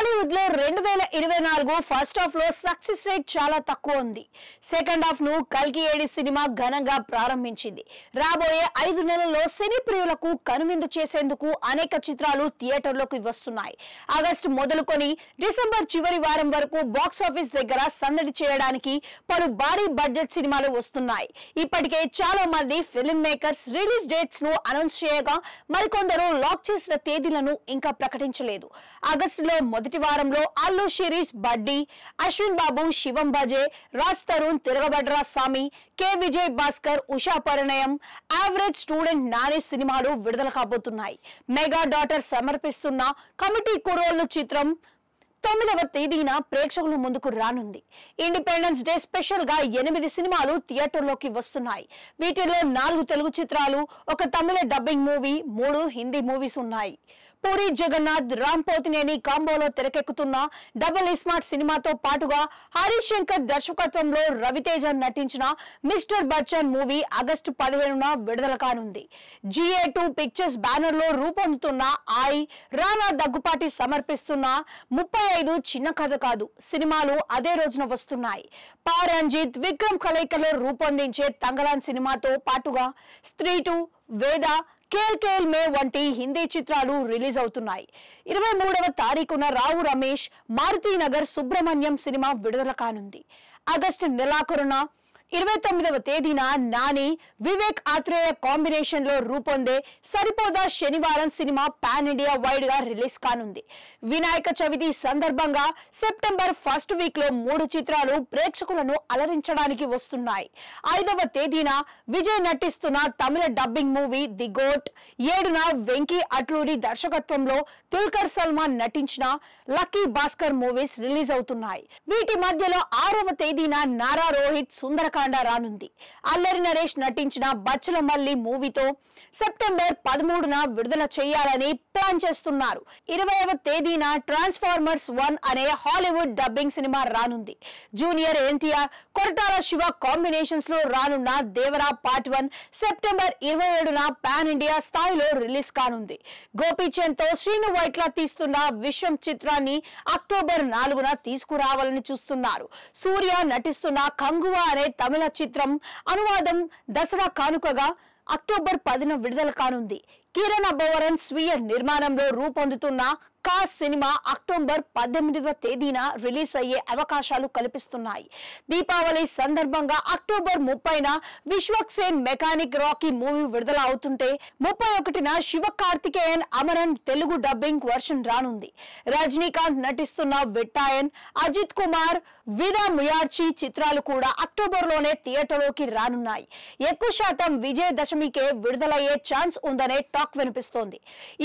టాలీవుడ్ లో 2024 first half లో success rate చాలా తక్కువ ఉంది. సెకండ్ హాఫ్ ను కల్కి ఏడి సినిమా ఘనంగా ప్రారంభించింది. రాబోయే 5 నెలల్లో సినీ ప్రియులకు కనువిందు చేసేందుకు అనేక చిత్రాలు థియేటర్లోకి వస్తున్నాయి. ఆగస్టు మొదలుకొని డిసెంబర్ చివరి వారం వరకు బాక్స్ ఆఫీస్ దగ్గర సందడి చేయడానికి పలు భారీ బడ్జెట్ సినిమాలు వస్తున్నాయి. ఇప్పటికే చాలా మంది ఫిల్మ్ మేకర్స్ రిలీజ్ డేట్స్ ను అనౌన్స్ చేయగా మరికొందరు లాక్ చేసిన తేదీలను ఇంకా ప్రకటించలేదు. ఆగస్టులో మొదటి వారంలో అల్లు శిరీష్ బడ్డీ, అశ్విన్ బాబు శివం బజే, రాజ్ తరుణ్ తిరగబడ్రా సామి, కె విజయ్ భాస్కర్ ఉషా పరిణయం, యావరేజ్ స్టూడెంట్ నాని సినిమాలు విడుదల కాబోతున్నాయి. మెగా డాటర్ సమర్పిస్తున్న కమిటీ కుర్రోళ్ళు చిత్రం 9వ తేదీన ప్రేక్షకుల ముందుకు రానుంది. ఇండిపెండెన్స్ డే స్పెషల్ గా 8 సినిమాలు థియేటర్లోకి వస్తున్నాయి. వీటిలో 4 తెలుగు చిత్రాలు, 1 తమిళ డబ్బింగ్ మూవీ, 3 హిందీ మూవీస్ ఉన్నాయి. పూరి జగన్నాథ్ రామ్ పోతినేని కాంబోలో తెరకెక్కుతున్న డబుల్ ఇస్మార్ట్ సినిమాతో పాటుగా హరీష్ శంకర్ దర్శకత్వంలో రవితేజ నటించిన మిస్టర్ బచ్చన్ మూవీ ఆగస్టు 15న విడుదల కానుంది. GA2 పిక్చర్స్ బ్యానర్ లో రూపొందుతున్న రానా దగ్గుపాటి సమర్పిస్తున్న 35 చిన్న కథ కాదు సినిమాలు అదే రోజున వస్తున్నాయి. పా రంజిత్ విక్రమ్ కలయికలో రూపొందించే తంగలాన్ సినిమాతో పాటుగా స్త్రీ 2, వేద, కేల్ మే వంటి హిందీ చిత్రాలు రిలీజ్ అవుతున్నాయి. 23వ తారీఖున రావు రమేష్ మారుతీనగర్ సుబ్రహ్మణ్యం సినిమా విడుదల కానుంది. ఆగస్టు నెలాఖరున 29వ తేదీన నాని వివేక్ ఆత్రేయ కాంబినేషన్ లో రూపొందే సరిపోదా శనివారం సినిమా పాన్ ఇండియా వైడ్ గా రిలీజ్ కానుంది. వినాయక చవితి సందర్భంగా సెప్టెంబర్ ఫస్ట్ వీక్ లో 3 చిత్రాలు ప్రేక్షకులను అలరించడానికి వస్తున్నాయి. 5వ తేదీన విజయ్ నటిస్తున్న తమిళ డబ్బింగ్ మూవీ ది గోట్, 7న వెంకీ అట్లూరి దర్శకత్వంలో దుల్కర్ సల్మాన్ నటించిన లక్కీ భాస్కర్ మూవీస్ రిలీజ్ అవుతున్నాయి. వీటి మధ్యలో 6వ తేదీన నారా రోహిత్ సుందరకాండ రానుంది. అల్లరి నరేష్ నటించిన బచ్చల మల్లి మూవీతో సెప్టెంబర్ 13న విడుదల చేయాలని ప్లాన్ చేస్తున్నారు. 20వ తేదీన ట్రాన్స్ఫార్మర్స్ 1 అనే హాలీవుడ్ డబ్బింగ్ సినిమా రానుంది. జూనియర్ ఎన్టీఆర్, కొరటాల శివ కాంబినేషన్స్ లో రానున్న దేవరా పార్ట్ 1 సెప్టెంబర్ 27న పాన్ ఇండియా స్థాయిలో రిలీజ్ కానుంది. గోపీచంద్ తో శ్రీను వైట్ల తీస్తున్న విశ్వం చిత్రాన్ని అక్టోబర్ 4న తీసుకురావాలని చూస్తున్నారు. సూర్య నటిస్తున్న కంగువా అనే తమిళ చిత్రం అనువాదం దసరా కానుకగా అక్టోబర్ 10న విడుదల కానుంది. కిరణ్ అబ్బవరన్ స్వీయ నిర్మాణంలో రూపొందుతున్న కాస్ సినిమా అక్టోబర్ 18వ తేదీన రిలీజ్ అయ్యే అవకాశాలు కల్పిస్తున్నాయి. దీపావళి సందర్భంగా అక్టోబర్ 30న Vishwak Sen mechanic Rocky movie విడుదల అవుతుంటే 31న శివ కార్తికేయన్ అమరన్ తెలుగు డబ్బింగ్ వర్షన్ రానుంది. రజనీకాంత్ నటిస్తున్న విట్టాయన్, అజిత్ కుమార్, విదా ముయార్చి చిత్రాలు కూడా అక్టోబర్ లోనే థియేటర్లోకి రానున్నాయి. ఎక్కువ శాతం విజయదశమికే విడుదలయ్యే ఛాన్స్ ఉందనే టాక్ వినిపిస్తోంది.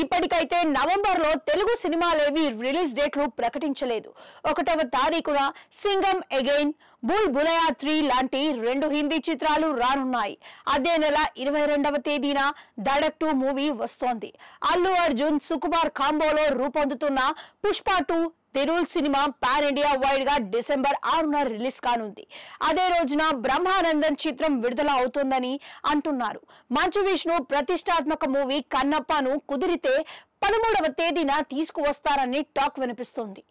ఇప్పటికైతే నవంబర్ లో తెలుగు సినిమాలేవి రిలీజ్ డేట్లు ప్రకటించలేదు. 1వ తారీఖున సింగం అగైన్, బుల్ బులయా 3 లాంటి 2 హిందీ చిత్రాలు రానున్నాయి. అదే నెల 22వ తేదీన ధడక్ 2 మూవీ వస్తోంది. అల్లు అర్జున్ సుకుమార్ కాంబోలో రూపొందుతున్న Pushpa 2 the rule cinema pan India wide గా డిసెంబర్ 6న రిలీజ్ కానుంది. అదే రోజున బ్రహ్మానందన్ చిత్రం విడుదల అవుతుందని అంటున్నారు. మంచు విష్ణు ప్రతిష్టాత్మక మూవీ కన్నప్పను కుదిరితే 13వ తేదీన తీసుకువస్తారని టాక్ వినిపిస్తోంది.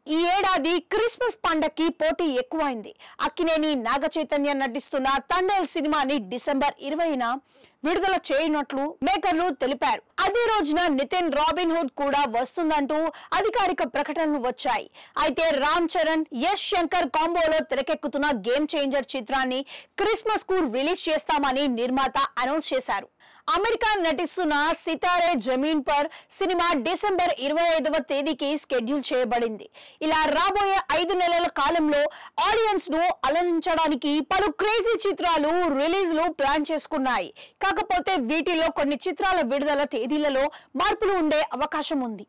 ఈ ఏడాది క్రిస్మస్ పండగకి పోటీ ఎక్కువైంది. అక్కినేని నాగ చైతన్య నటిస్తున్న తండేల్ సినిమాని డిసెంబర్ 20న విడుదల చేయనున్నట్లు మేకర్లు తెలిపారు. అదే రోజున నితిన్ రాబిన్ హుడ్ కూడా వస్తుందంటూ అధికారిక ప్రకటనలు వచ్చాయి. అయితే రామ్ చరణ్, యశ్ శంకర్ కాంబోలో తెరకెక్కుతున్న గేమ్ చేంజర్ చిత్రాన్ని క్రిస్మస్ కు రిలీజ్ చేస్తామని నిర్మాత అనౌన్స్ చేశారు. అమెరికా నటిస్తున్న Sitaare Zameen per cinema December 25వ తేదీకి షెడ్యూల్ చేయబడింది. ఇలా రాబోయే 5 నెలల కాలంలో ఆడియన్స్ ను అలరించడానికి పలు క్రేజీ చిత్రాలు రిలీజ్లు ప్లాన్ చేసుకున్నాయి. కాకపోతే వీటిలో కొన్ని చిత్రాల విడుదల తేదీలలో మార్పులు ఉండే అవకాశం ఉంది.